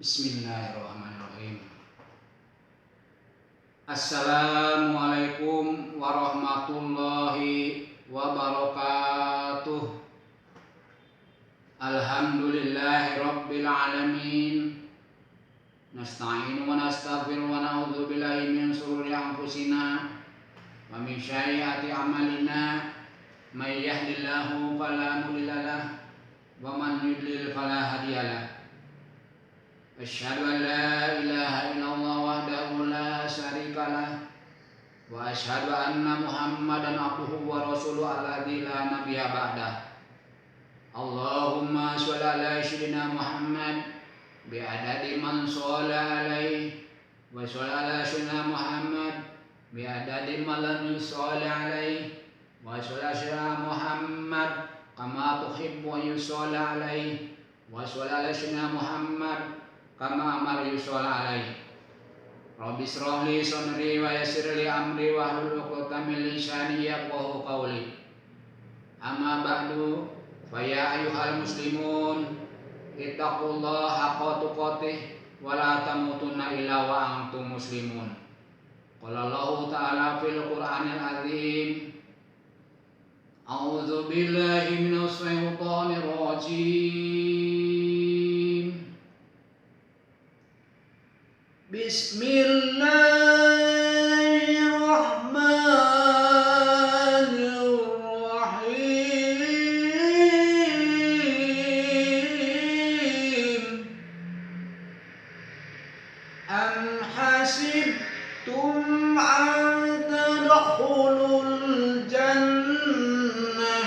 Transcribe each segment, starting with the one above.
Bismillahirrahmanirrahim. Assalamualaikum warahmatullahi wabarakatuh. Alhamdulillahi rabbil alamin. Nasta'inu wa nastaghfiru wa na'udzu billahi min shururi anfusina wa min sayyiati a'malina. May yahdihillahu fala mudilla lahu wa man yudlil fala hadiyalah. Asyhadu an la ilaha illallah wahdahu la syarika lah wa asyhadu anna Muhammadan abduhu wa rasuluhu alladzi la nabiyya ba'dah. Allahumma shalli ala sayyidina Muhammad bi adadi man shalla alaihi wa shalli ala sayyidina Muhammad bi adadi man lam yusalli alaihi wa shalli ala sayyidina Muhammad kama tuhibbu an yusalla alaihi wa shalli ala sayyidina Muhammad kama amar yusholla alaihi. Rabbi shrah li sadri wa yassir li amri wa hlul 'uqdatam min lisani yafqahu qawli. Amma ba'du, fa ya ayyuhal muslimun ittaqullaha haqqa tuqatih wa la tamutunna illa wa antum muslimun. Qala Allahu ta'ala fil Qur'anil azim. A'udzu billahi minasy syaithanir rajim. Bismillahirrahmanirrahim. Am hasibtum an tadkhulul jannah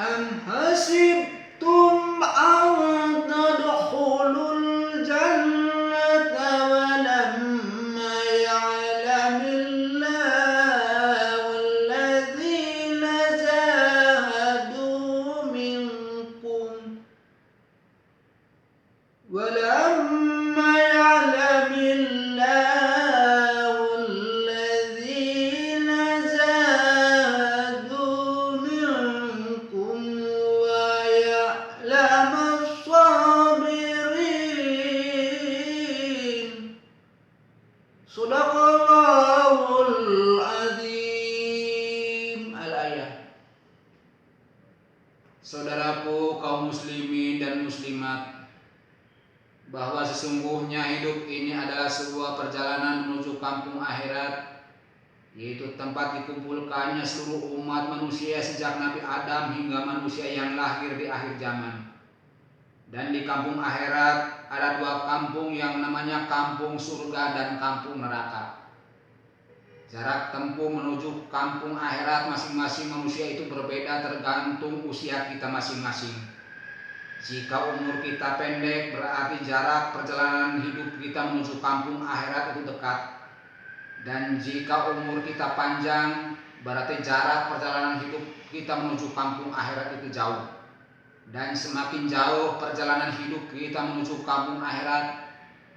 Am hasibtum an tadkhulul jannata walamma ya'lamillahu alladhina jahadu minkum walamma ya'lamillahu alladhina jahadu minkum wa ya'lamas sabirin. Shadaqallahul azim. Al-ayah. Saudaraku kaum muslimin dan muslimat, bahwa sesungguhnya hidup ini adalah sebuah perjalanan menuju kampung akhirat, yaitu tempat dikumpulkannya seluruh umat manusia sejak Nabi Adam hingga manusia yang lahir di akhir zaman. Dan di kampung akhirat ada dua kampung yang namanya kampung surga dan kampung neraka. Jarak tempuh menuju kampung akhirat masing-masing manusia itu berbeda tergantung usia kita masing-masing. Jika umur kita pendek, berarti jarak perjalanan hidup kita menuju kampung akhirat itu dekat. Dan jika umur kita panjang, berarti jarak perjalanan hidup kita menuju kampung akhirat itu jauh. Dan semakin jauh perjalanan hidup kita menuju kampung akhirat,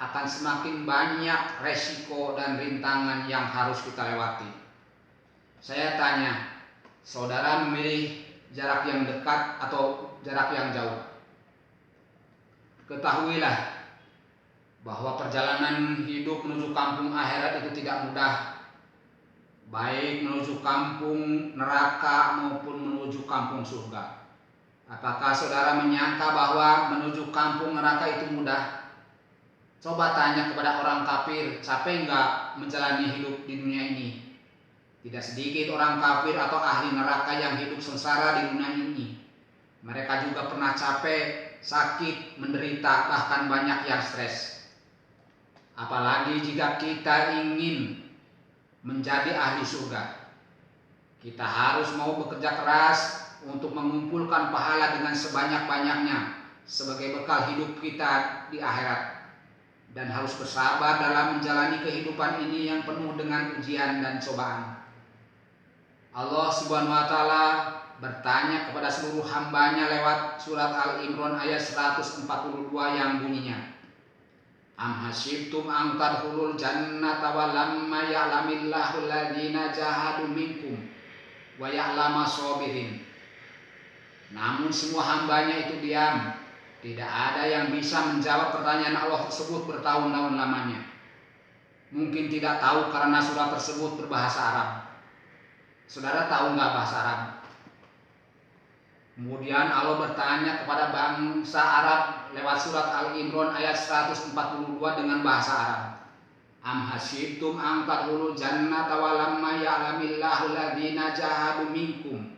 akan semakin banyak resiko dan rintangan yang harus kita lewati. Saya tanya, saudara memilih jarak yang dekat atau jarak yang jauh? Ketahuilah bahwa perjalanan hidup menuju kampung akhirat itu tidak mudah, baik menuju kampung neraka maupun menuju kampung surga. Apakah saudara menyangka bahwa menuju kampung neraka itu mudah? Coba tanya kepada orang kafir, capek enggak menjalani hidup di dunia ini? Tidak sedikit orang kafir atau ahli neraka yang hidup sengsara di dunia ini. Mereka juga pernah capek, sakit, menderita, bahkan banyak yang stres. Apalagi jika kita ingin menjadi ahli surga, kita harus mau bekerja keras untuk mengumpulkan pahala dengan sebanyak-banyaknya sebagai bekal hidup kita di akhirat, dan harus bersabar dalam menjalani kehidupan ini yang penuh dengan ujian dan cobaan. Allah Subhanahu wa Ta'ala bertanya kepada seluruh hambanya lewat surat Al-Imran ayat 142 yang bunyinya, Am hasibtum an tadkhulul jannata wa lamma ya'lamillahu alladhina jahadu minkum wa ya'lamas sabirin. Namun semua hambanya itu diam Tidak ada yang bisa menjawab pertanyaan Allah tersebut bertahun-tahun lamanya. Mungkin tidak tahu karena surat tersebut berbahasa Arab. Saudara tahu nggak bahasa Arab? Kemudian Allah bertanya kepada bangsa Arab lewat surat Al-Imran ayat 142 dengan bahasa Arab. Am hasibtum an tadkhulul jannata wa lamma ya'lamillahu alladziina jahadu minkum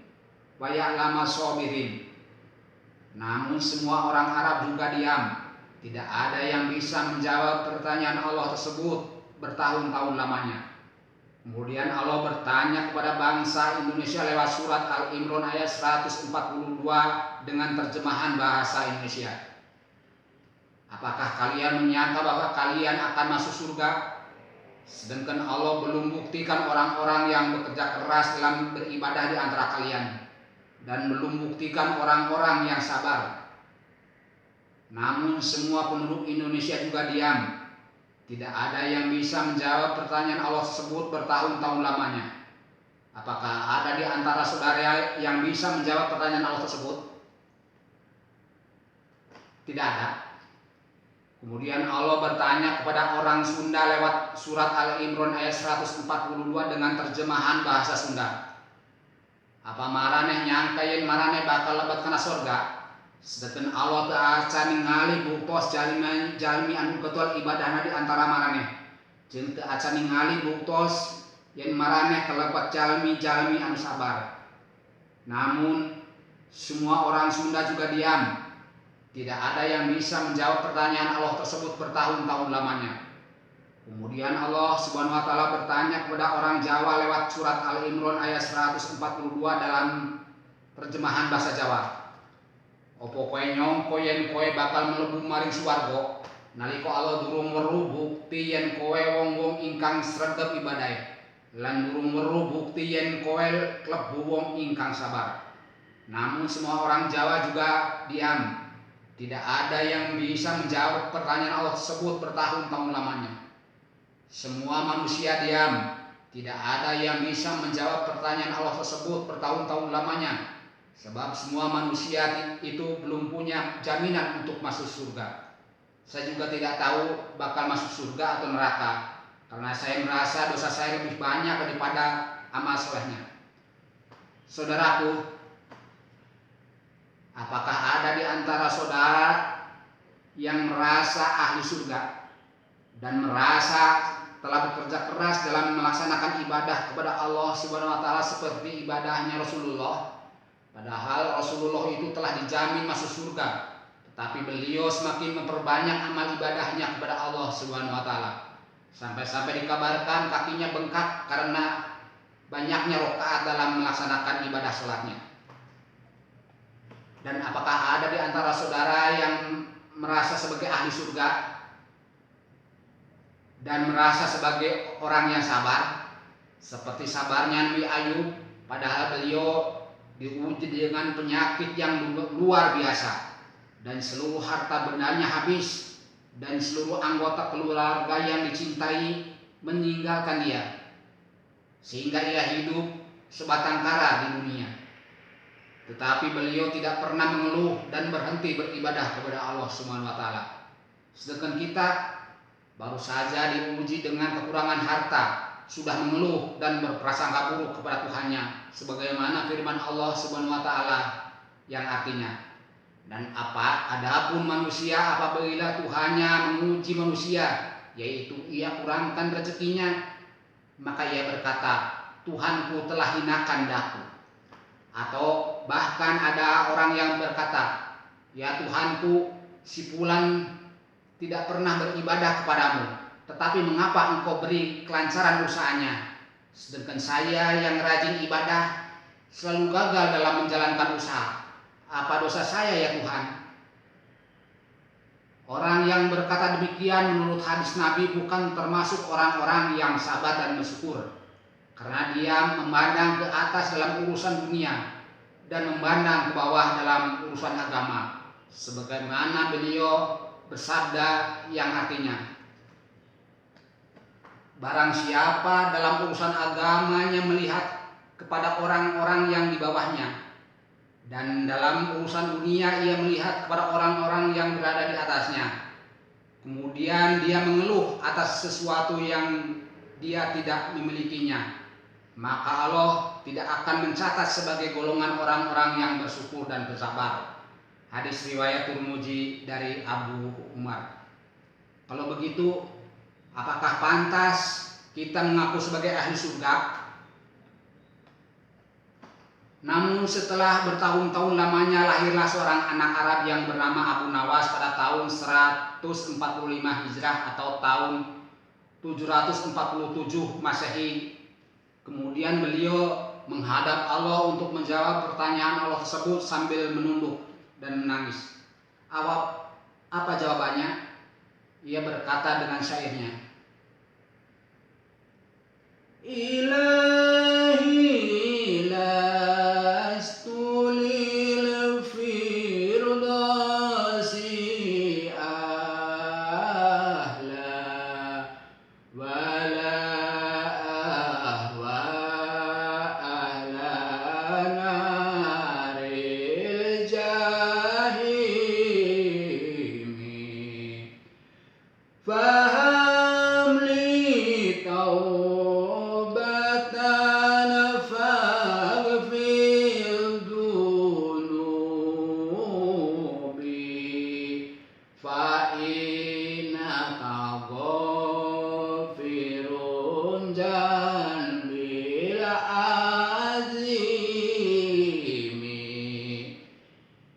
wa ya'lamas sabirin. Namun semua orang Arab juga diam. Tidak ada yang bisa menjawab pertanyaan Allah tersebut bertahun-tahun lamanya. Kemudian Allah bertanya kepada bangsa Indonesia lewat surat Al-Imran ayat 142 dengan terjemahan bahasa Indonesia. Apakah kalian menyangka bahwa kalian akan masuk surga? Sedangkan Allah belum buktikan orang-orang yang bekerja keras dalam beribadah di antara kalian. Dan belum buktikan orang-orang yang sabar. Namun semua penduduk Indonesia juga diam. Tidak ada yang bisa menjawab pertanyaan Allah tersebut bertahun-tahun lamanya. Apakah ada di antara saudara yang bisa menjawab pertanyaan Allah tersebut? Tidak ada. Kemudian Allah bertanya kepada orang Sunda lewat surat Al-Imran ayat 142 dengan terjemahan bahasa Sunda. Apa maraneh nyangka yen maraneh bakal lebat kana surga? Sedangkan Allah ta'ala ningali buktos jalmi anu ketual ibadahna di antara maraneh. Jeung teu acan ningali buktos yen maraneh kalebat jalmi anu sabar. Namun semua orang Sunda juga diam. Tidak ada yang bisa menjawab pertanyaan Allah tersebut bertahun-tahun lamanya. Kemudian Allah Subhanahu wa taala bertanya kepada orang Jawa lewat surat Al-Imran ayat 142 dalam terjemahan bahasa Jawa. Opo koe nyongko yen koe bakal mlebu maring swarga nalika Allah durung weruh bukti yen koe wong-wong ingkang sregep ibadahe lan durung weruh bukti yen koe klebu wong ingkang sabar. Namun semua orang Jawa juga diam. Tidak ada yang bisa menjawab pertanyaan Allah tersebut bertahun-tahun lamanya. Semua manusia diam. Tidak ada yang bisa menjawab pertanyaan Allah tersebut bertahun-tahun lamanya. Sebab semua manusia itu belum punya jaminan untuk masuk surga. Saya juga tidak tahu bakal masuk surga atau neraka. Karena saya merasa dosa saya lebih banyak daripada amal solehnya. Saudaraku, apakah ada di antara saudara yang merasa ahli surga dan merasa telah bekerja keras dalam melaksanakan ibadah kepada Allah Subhanahu wa taala seperti ibadahnya Rasulullah? Padahal Rasulullah itu telah dijamin masuk surga, tetapi beliau semakin memperbanyak amal ibadahnya kepada Allah Subhanahu wa taala. Sampai-sampai dikabarkan kakinya bengkak karena banyaknya rakaat dalam melaksanakan ibadah salatnya. Dan apakah ada di antara saudara yang merasa sebagai ahli surga dan merasa sebagai orang yang sabar seperti sabarnya Nabi Ayub, padahal beliau diuji dengan penyakit yang luar biasa dan seluruh harta bendanya habis dan seluruh anggota keluarga yang dicintai meninggalkan dia sehingga ia hidup sebatang kara di dunia. Tetapi beliau tidak pernah mengeluh dan berhenti beribadah kepada Allah Subhanahu wa taala. Sedangkan kita baru saja diuji dengan kekurangan harta, sudah mengeluh dan berprasangka buruk kepada Tuhannya, sebagaimana firman Allah Subhanahu wa taala yang artinya, dan adapun manusia apabila Tuhannya menguji manusia, yaitu ia kurangkan rezekinya, maka ia berkata, Tuhanku telah hinakan daku. Atau bahkan ada orang yang berkata, ya Tuhanku, si fulan tidak pernah beribadah kepadamu, tetapi mengapa engkau beri kelancaran usahanya? Sedangkan saya yang rajin ibadah selalu gagal dalam menjalankan usaha. Apa dosa saya ya Tuhan? Orang yang berkata demikian menurut hadis Nabi bukan termasuk orang-orang yang sabar dan bersyukur, karena dia memandang ke atas dalam urusan dunia dan memandang ke bawah dalam urusan agama, sebagaimana beliau bersabda yang artinya, barang siapa dalam urusan agamanya melihat kepada orang-orang yang di bawahnya, Dan dalam urusan dunia ia melihat kepada orang-orang yang berada di atasnya. Kemudian dia mengeluh atas sesuatu yang dia tidak memilikinya. Maka Allah tidak akan mencatat sebagai golongan orang-orang yang bersyukur dan bersabar. Hadis riwayat Tirmidzi dari Abu Umar. Kalau begitu, apakah pantas kita mengaku sebagai ahli surga? Namun setelah bertahun-tahun lamanya lahirlah seorang anak Arab yang bernama Abu Nawas pada tahun 145 Hijrah atau tahun 747 Masehi. Kemudian beliau menghadap Allah untuk menjawab pertanyaan Allah tersebut sambil menunduk dan menangis. Apa jawabannya? Ia berkata dengan syairnya, Ilahi lastu lil firdausi ahla wala ahwa ahla naril jahimi faham li taubatan faghfir dunubi fa innaka ghafirun janbil azimi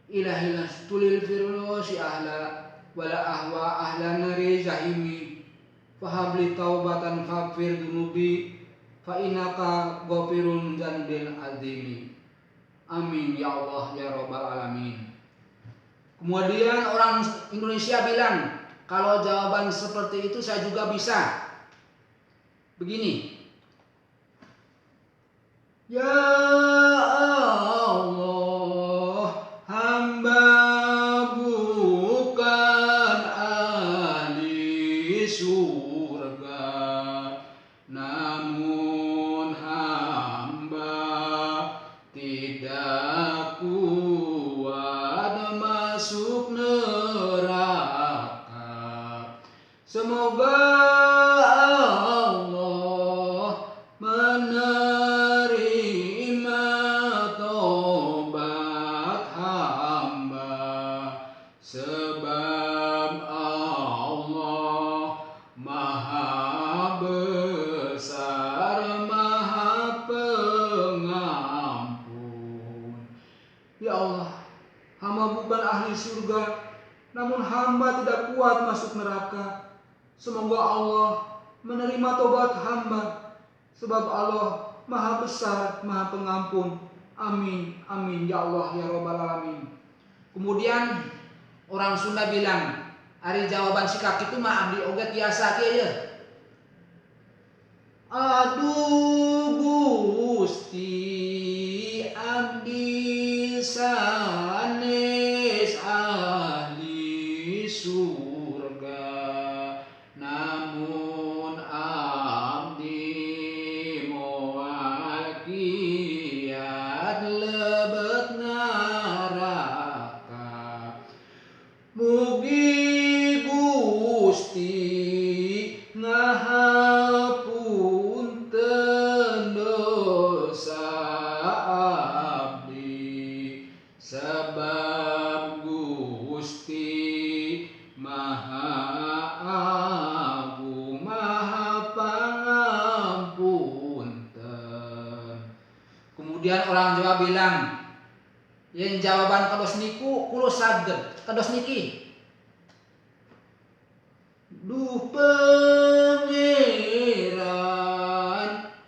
ilahi lastulil firdausi ahla wala ahwa ahla nari jahimi fahabli taubatan faghfir dunubi fa innaka ghafirun dzanbil azimi. Amin ya Allah ya rabbal alamin. Kemudian orang Indonesia bilang, kalau jawaban seperti itu saya juga bisa. Begini, ya Allah, hamba bukan ahli surga, namun hamba tidak kuat masuk neraka. Semoga Allah menerima tobat hamba, sebab Allah Maha Besar, Maha Pengampun. Ya Allah, hamba bukan ahli surga, namun hamba tidak kuat masuk neraka. Semoga Allah menerima tobat hamba, sebab Allah Maha Besar, Maha Pengampun. Amin, amin ya Allah ya rabbal alamin. Kemudian orang Sunda bilang, ari jawaban si kaki itu mah abdi oge tiasa kieu ya. Aduh Gusti, abdi sanes ahli surga, namun abdi moal kiat lebet neraka. Mugi Gusti ngahapunten dosa abdi, sebab Gusti Maha Agung, Maha Pangampunten. Kemudian orang Jawa bilang, yang jawaban kados niku kulo saged, kados niki. Duh Pangeran,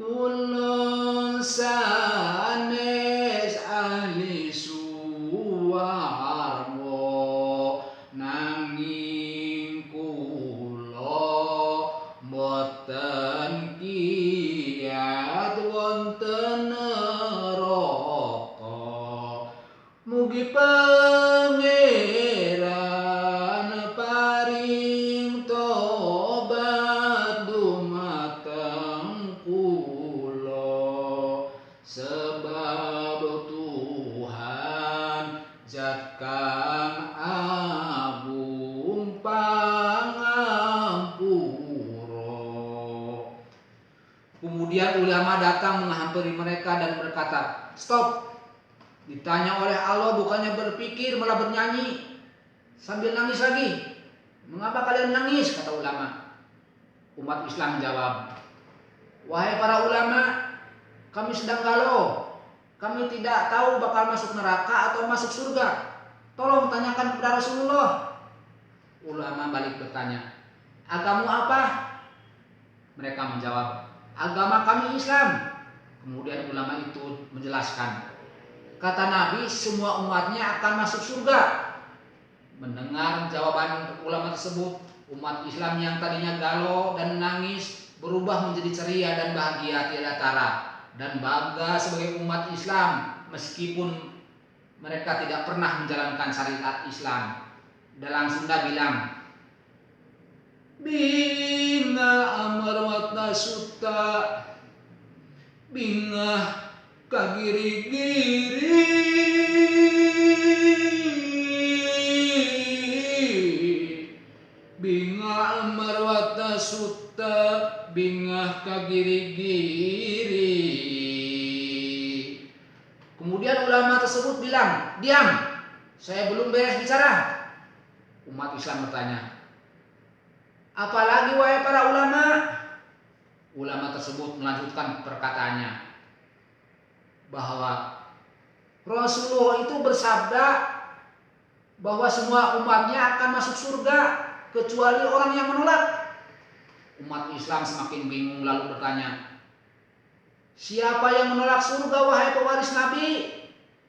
ulun sanes ahli suwarga, nanging kula boten kiat wonten neraka. Mugi Pangeran paring tobat dumateng kula, sebab Tuhan Kemudian ulama datang menghampiri mereka dan berkata, "Stop." Ditanya oleh Allah, bukannya berpikir malah bernyanyi sambil nangis lagi. "Mengapa kalian nangis?" kata ulama. Umat Islam menjawab, "Wahai para ulama, kami sedang galau. Kami tidak tahu bakal masuk neraka atau masuk surga. Tolong tanyakan kepada Rasulullah." Ulama balik bertanya, "Agamamu apa?" Mereka menjawab, "Agama kami Islam." Kemudian ulama itu menjelaskan, kata Nabi, semua umatnya akan masuk surga. Mendengar jawaban ulama tersebut, umat Islam yang tadinya galau dan menangis berubah menjadi ceria dan bahagia tiada tara, dan bangga sebagai umat Islam meskipun mereka tidak pernah menjalankan syariat Islam. Dalam Sunda bilang, "Bina amarwatna sutta, bingah kagiri-giri, bingah amarwatna sutta, bingah kagiri-giri." Kemudian ulama tersebut bilang, "Diam, saya belum beres bicara." Umat Islam bertanya, "Apalagi wahai para ulama?" Ulama tersebut melanjutkan perkataannya, bahwa Rasulullah itu bersabda bahwa semua umatnya akan masuk surga kecuali orang yang menolak. Umat Islam semakin bingung lalu bertanya, "Siapa yang menolak surga wahai pewaris Nabi?"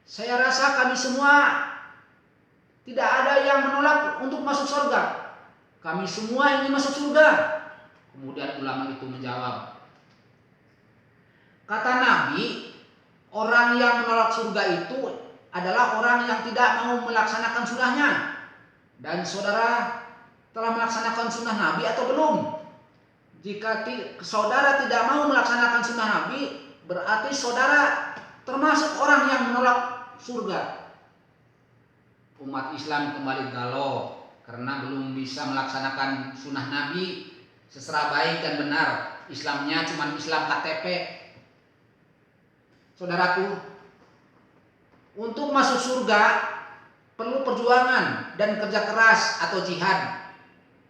"Saya rasa kami semua. Tidak ada yang menolak untuk masuk surga. Kami semua ingin masuk surga." Kemudian ulama itu menjawab, kata Nabi, orang yang menolak surga itu adalah orang yang tidak mau melaksanakan sunnahnya. Dan saudara telah melaksanakan sunnah Nabi atau belum? Jika saudara tidak mau melaksanakan sunnah Nabi, berarti saudara termasuk orang yang menolak surga. Umat Islam kembali galau karena belum bisa melaksanakan sunnah Nabi secara baik dan benar. Islamnya cuma Islam KTP. Saudaraku, untuk masuk surga perlu perjuangan dan kerja keras atau jihad,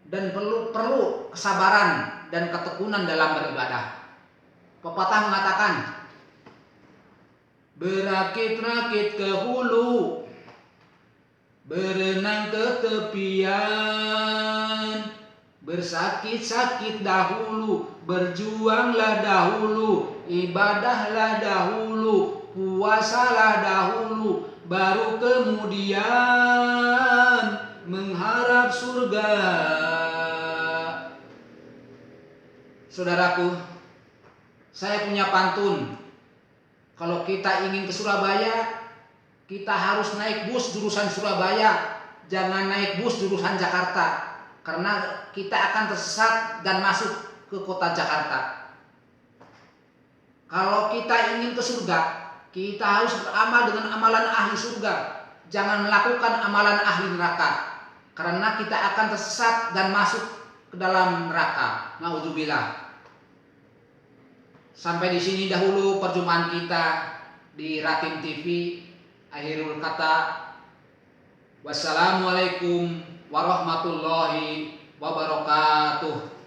dan perlu kesabaran dan ketekunan dalam beribadah. Pepatah mengatakan, "Berakit-rakit ke hulu, berenang ke tepian, bersakit-sakit dahulu, berjuanglah dahulu, ibadahlah dahulu, puasalah dahulu, baru kemudian mengharap surga." Saudaraku, saya punya pantun. Kalau kita ingin ke Surabaya, kita harus naik bus jurusan Surabaya, jangan naik bus jurusan Jakarta, karena kita akan tersesat dan masuk ke kota Jakarta. Kalau kita ingin ke surga, kita harus beramal dengan amalan ahli surga, jangan melakukan amalan ahli neraka, karena kita akan tersesat dan masuk ke dalam neraka. Nauzubillah. Sampai di sini dahulu perjumpaan kita di Ratim TV. Akhirul kata, wassalamualaikum warahmatullahi wabarakatuh.